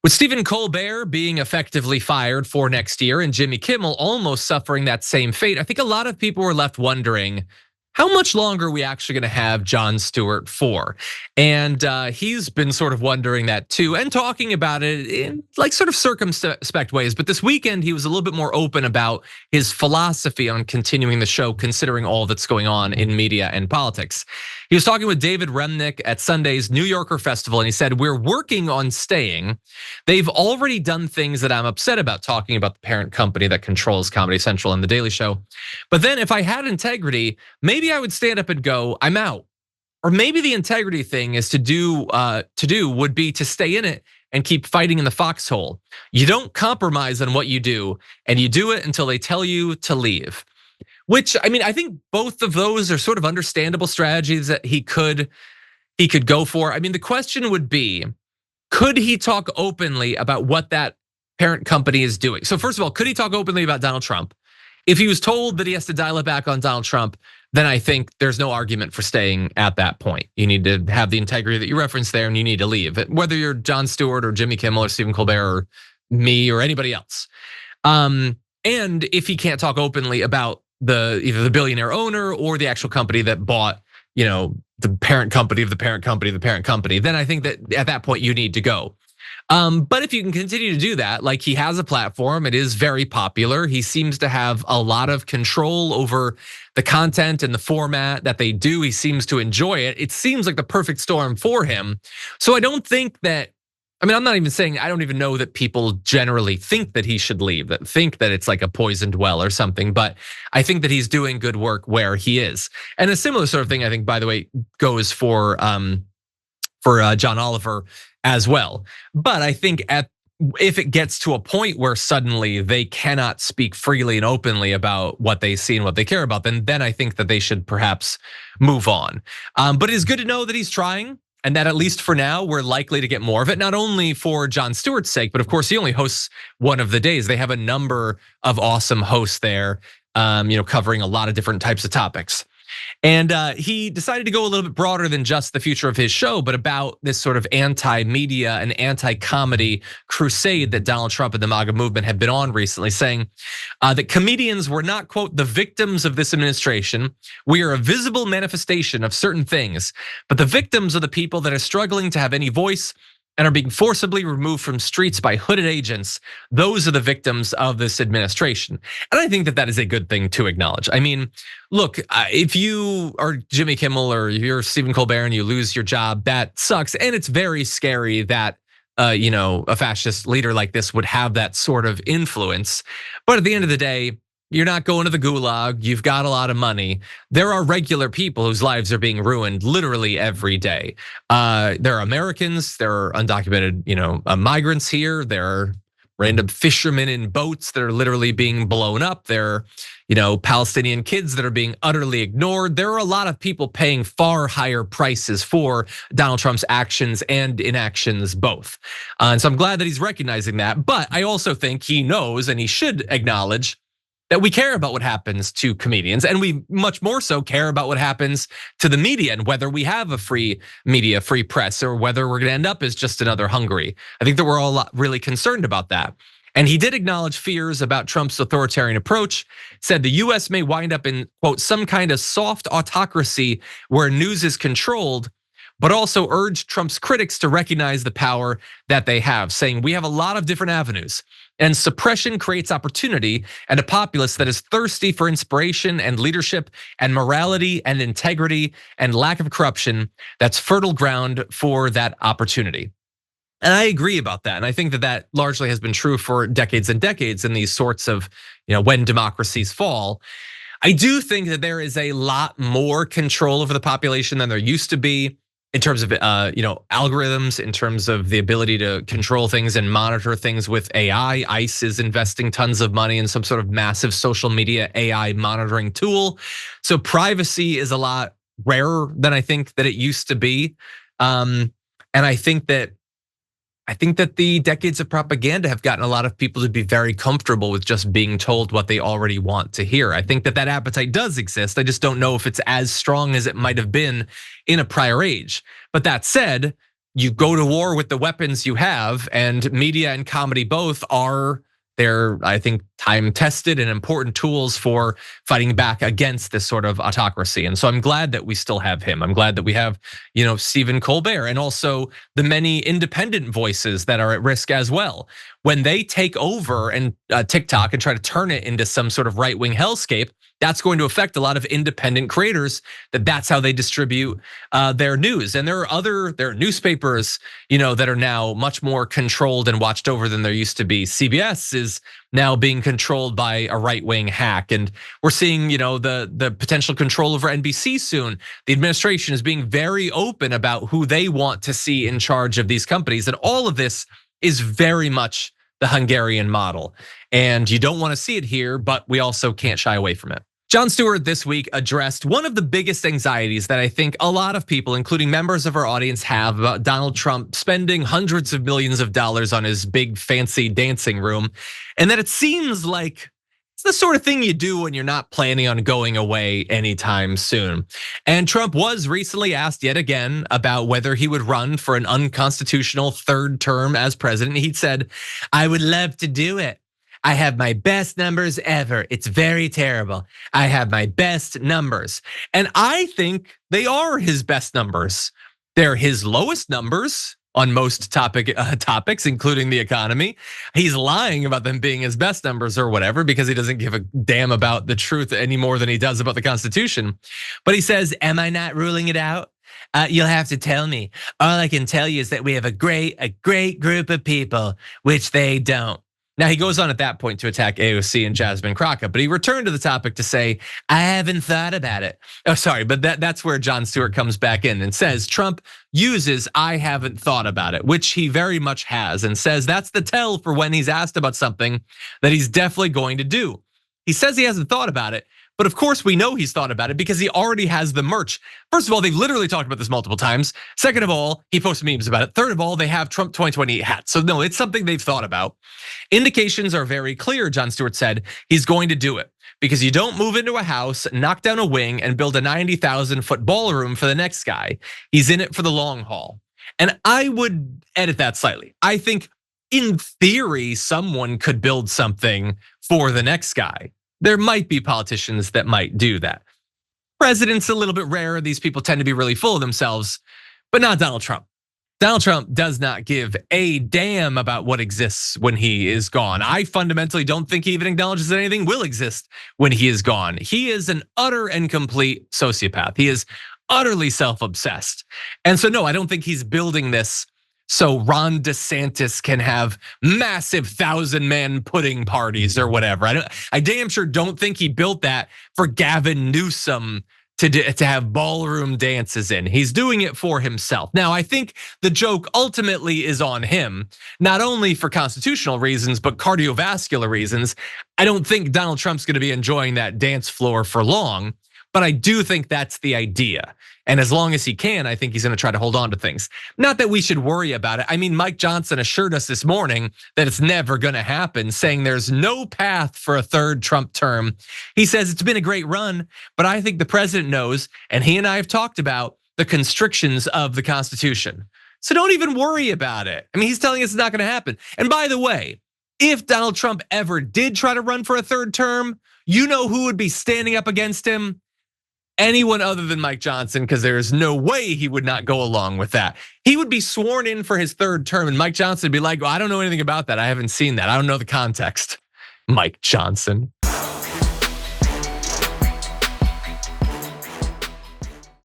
With Stephen Colbert being effectively fired for next year and Jimmy Kimmel almost suffering that same fate, I think a lot of people were left wondering, how much longer are we actually going to have Jon Stewart for? And he's been sort of wondering that too, and talking about it in like sort of circumspect ways. But this weekend, he was a little bit more open about his philosophy on continuing the show, considering all that's going on in media and politics. He was talking with David Remnick at Sunday's New Yorker Festival, and he said, "We're working on staying. They've already done things that I'm upset about," talking about the parent company that controls Comedy Central and The Daily Show. "But then if I had integrity, maybe I would stand up and go, I'm out." Or maybe the integrity thing is to do would be to stay in it and keep fighting in the foxhole. You don't compromise on what you do, and you do it until they tell you to leave. Which, I mean, I think both of those are sort of understandable strategies that he could go for. I mean, the question would be, could he talk openly about what that parent company is doing? So first of all, could he talk openly about Donald Trump? If he was told that he has to dial it back on Donald Trump, then I think there's no argument for staying at that point. You need to have the integrity that you referenced there, and you need to leave. Whether you're Jon Stewart or Jimmy Kimmel or Stephen Colbert or me or anybody else. And if he can't talk openly about either the billionaire owner or the actual company that bought, the parent company of the parent company of the parent company, then I think that at that point you need to go. But if you can continue to do that, like he has a platform, it is very popular. He seems to have a lot of control over the content and the format that they do. He seems to enjoy it. It seems like the perfect storm for him. So I don't think that, I mean, I'm not even saying, I don't even know that people generally think that he should leave, that think that it's like a poisoned well or something, but I think that he's doing good work where he is. And a similar sort of thing, I think, by the way, goes for John Oliver as well. But I think if it gets to a point where suddenly they cannot speak freely and openly about what they see and what they care about, then I think that they should perhaps move on. But it is good to know that he's trying, and that at least for now, we're likely to get more of it, not only for Jon Stewart's sake, but of course he only hosts one of the days. They have a number of awesome hosts there, covering a lot of different types of topics. And he decided to go a little bit broader than just the future of his show, but about this sort of anti-media and anti-comedy crusade that Donald Trump and the MAGA movement have been on recently, saying that comedians were not, quote, the victims of this administration. We are a visible manifestation of certain things, but the victims are the people that are struggling to have any voice and are being forcibly removed from streets by hooded agents. Those are the victims of this administration. And I think that that is a good thing to acknowledge. I mean, look, if you are Jimmy Kimmel or you're Stephen Colbert and you lose your job, that sucks. And it's very scary that a fascist leader like this would have that sort of influence. But at the end of the day, you're not going to the gulag. You've got a lot of money. There are regular people whose lives are being ruined literally every day. There are Americans. There are undocumented, migrants here. There are random fishermen in boats that are literally being blown up. There are, Palestinian kids that are being utterly ignored. There are a lot of people paying far higher prices for Donald Trump's actions and inactions both. And so I'm glad that he's recognizing that. But I also think he knows, and he should acknowledge, that we care about what happens to comedians, and we much more so care about what happens to the media and whether we have a free media, free press, or whether we're gonna end up as just another Hungary. I think that we're all really concerned about that. And he did acknowledge fears about Trump's authoritarian approach, said the US may wind up in, quote, some kind of soft autocracy where news is controlled, but also urged Trump's critics to recognize the power that they have, saying we have a lot of different avenues. And suppression creates opportunity, and a populace that is thirsty for inspiration and leadership and morality and integrity and lack of corruption, that's fertile ground for that opportunity. And I agree about that. And I think that that largely has been true for decades and decades in these sorts of, when democracies fall. I do think that there is a lot more control over the population than there used to be, in terms of algorithms, in terms of the ability to control things and monitor things with AI. ICE is investing tons of money in some sort of massive social media AI monitoring tool. So privacy is a lot rarer than I think that it used to be. And I think that the decades of propaganda have gotten a lot of people to be very comfortable with just being told what they already want to hear. I think that appetite does exist. I just don't know if it's as strong as it might have been in a prior age. But that said, you go to war with the weapons you have, and media and comedy both are, they're, I think, time tested and important tools for fighting back against this sort of autocracy. And so I'm glad that we still have him. I'm glad that we have, Stephen Colbert, and also the many independent voices that are at risk as well. When they take over and TikTok and try to turn it into some sort of right-wing hellscape, that's going to affect a lot of independent creators. That's how they distribute their news. And there are newspapers, that are now much more controlled and watched over than there used to be. CBS is now being controlled by a right-wing hack, and we're seeing, the potential control over NBC soon. The administration is being very open about who they want to see in charge of these companies, and all of this is very much the Hungarian model. And you don't want to see it here, but we also can't shy away from it. Jon Stewart this week addressed one of the biggest anxieties that I think a lot of people, including members of our audience, have about Donald Trump spending hundreds of millions of dollars on his big fancy dancing room. And that it seems like it's the sort of thing you do when you're not planning on going away anytime soon. And Trump was recently asked yet again about whether he would run for an unconstitutional third term as president. He said, "I would love to do it. I have my best numbers ever. It's very terrible. I have my best numbers." And I think they are his best numbers. They're his lowest numbers on most topics, including the economy. He's lying about them being his best numbers or whatever, because he doesn't give a damn about the truth any more than he does about the Constitution. But he says, "Am I not ruling it out? You'll have to tell me. All I can tell you is that we have a great group of people, which they don't." Now he goes on at that point to attack AOC and Jasmine Crockett, but he returned to the topic to say, "I haven't thought about it." Oh, sorry, but that's where Jon Stewart comes back in and says Trump uses "I haven't thought about it," which he very much has, and says that's the tell for when he's asked about something that he's definitely going to do. He says he hasn't thought about it, but of course we know he's thought about it because he already has the merch. First of all, they've literally talked about this multiple times. Second of all, he posts memes about it. Third of all, they have Trump 2028 hats. So no, it's something they've thought about. Indications are very clear, Jon Stewart said, he's going to do it. Because you don't move into a house, knock down a wing, and build a 90,000-foot ballroom for the next guy. He's in it for the long haul. And I would edit that slightly. I think in theory, someone could build something for the next guy. There might be politicians that might do that. President's a little bit rare. These people tend to be really full of themselves, but not Donald Trump. Donald Trump does not give a damn about what exists when he is gone. I fundamentally don't think he even acknowledges that anything will exist when he is gone. He is an utter and complete sociopath. He is utterly self-obsessed. And so no, I don't think he's building this so Ron DeSantis can have massive 1,000-man pudding parties or whatever. I damn sure don't think he built that for Gavin Newsom to have ballroom dances in. He's doing it for himself. Now, I think the joke ultimately is on him, not only for constitutional reasons, but cardiovascular reasons. I don't think Donald Trump's gonna be enjoying that dance floor for long, but I do think that's the idea. And as long as he can, I think he's gonna try to hold on to things. Not that we should worry about it. I mean, Mike Johnson assured us this morning that it's never gonna happen, saying there's no path for a third Trump term. He says it's been a great run, but I think the president knows, and he and I have talked about the constrictions of the Constitution. So don't even worry about it. I mean, he's telling us it's not gonna happen. And by the way, if Donald Trump ever did try to run for a third term, you know who would be standing up against him? Anyone other than Mike Johnson, because there is no way he would not go along with that. He would be sworn in for his third term, and Mike Johnson would be like, "Well, I don't know anything about that. I haven't seen that. I don't know the context." Mike Johnson.